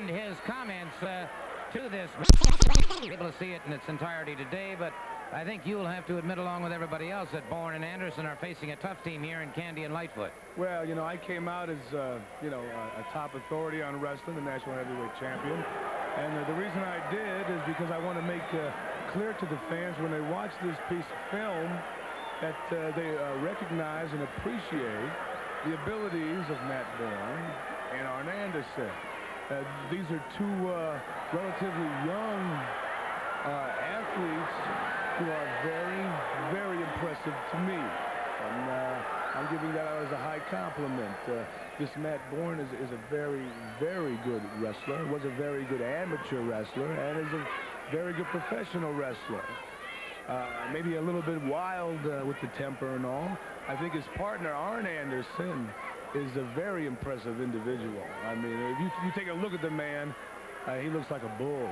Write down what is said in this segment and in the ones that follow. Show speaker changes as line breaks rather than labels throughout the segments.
extend his comments to this. Able to see it in its entirety today, but I think you'll have to admit, along with everybody else, that Borne and Anderson are facing a tough team here in Candy and Lightfoot.
Well, you know, I came out as, a top authority on wrestling, the national heavyweight champion. And the reason I did is because I want to make clear to the fans when they watch this piece of film that they recognize and appreciate the abilities of Matt Borne and Arn Anderson. These are two relatively young athletes who are very, very impressive to me. And I'm giving that out as a high compliment. This Matt Borne is a very, very good wrestler, was a very good amateur wrestler, and is a very good professional wrestler. Maybe a little bit wild with the temper and all. I think his partner, Arn Anderson, is a very impressive individual. I mean, if you take a look at the man, he looks like a bull.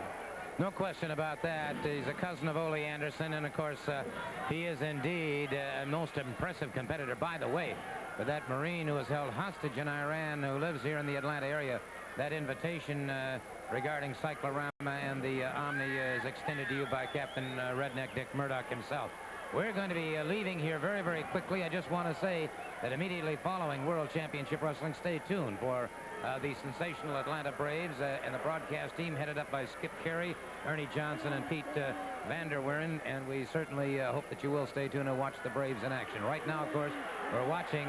No question about that. He's a cousin of Ole Anderson, and of course, he is indeed a most impressive competitor. By the way, for that Marine who was held hostage in Iran, who lives here in the Atlanta area, that invitation regarding Cyclorama and the Omni is extended to you by Captain Redneck Dick Murdoch himself. We're going to be leaving here very, very quickly. I just want to say that immediately following World Championship Wrestling, stay tuned for the sensational Atlanta Braves and the broadcast team headed up by Skip Carey, Ernie Johnson, and Pete Vander Weeren. And we certainly hope that you will stay tuned and watch the Braves in action. Right now, of course, we're watching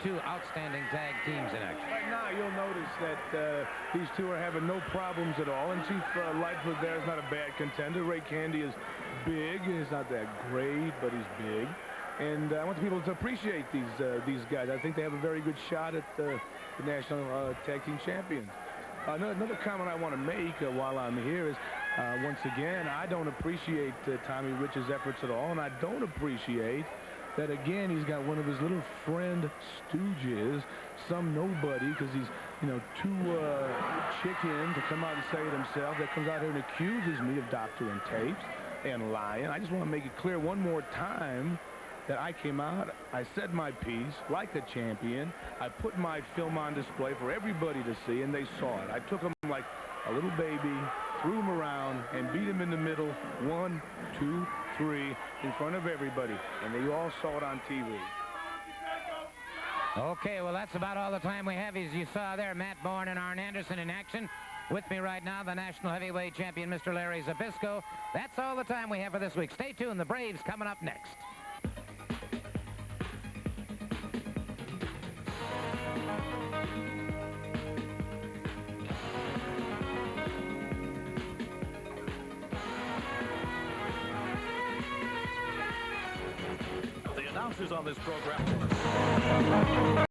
two outstanding tag teams in action.
Right now, you'll notice that these two are having no problems at all. And Chief Lightfoot there is not a bad contender. Ray Candy is big. He's not that great, but he's big. And I want people to appreciate these guys. I think they have a very good shot at the National Tag Team Champions. Another comment I want to make while I'm here is, once again, I don't appreciate Tommy Rich's efforts at all, and I don't appreciate that, again, he's got one of his little friend stooges, some nobody, because he's, too chicken to come out and say it himself, that comes out here and accuses me of doctoring tapes and lying. I just want to make it clear one more time that I came out, I said my piece like a champion. I put my film on display for everybody to see, and they saw it. I took him like a little baby, threw him around, and beat him in the middle, 1, 2, 3, in front of everybody, and they all saw it on TV.
Okay, well, that's about all the time we have. As you saw there, Matt Borne and Arn Anderson in action. With me right now, the national heavyweight champion, Mr. Larry Zbyszko. That's all the time we have for this week. Stay tuned. The Braves coming up next.
The announcers on this program.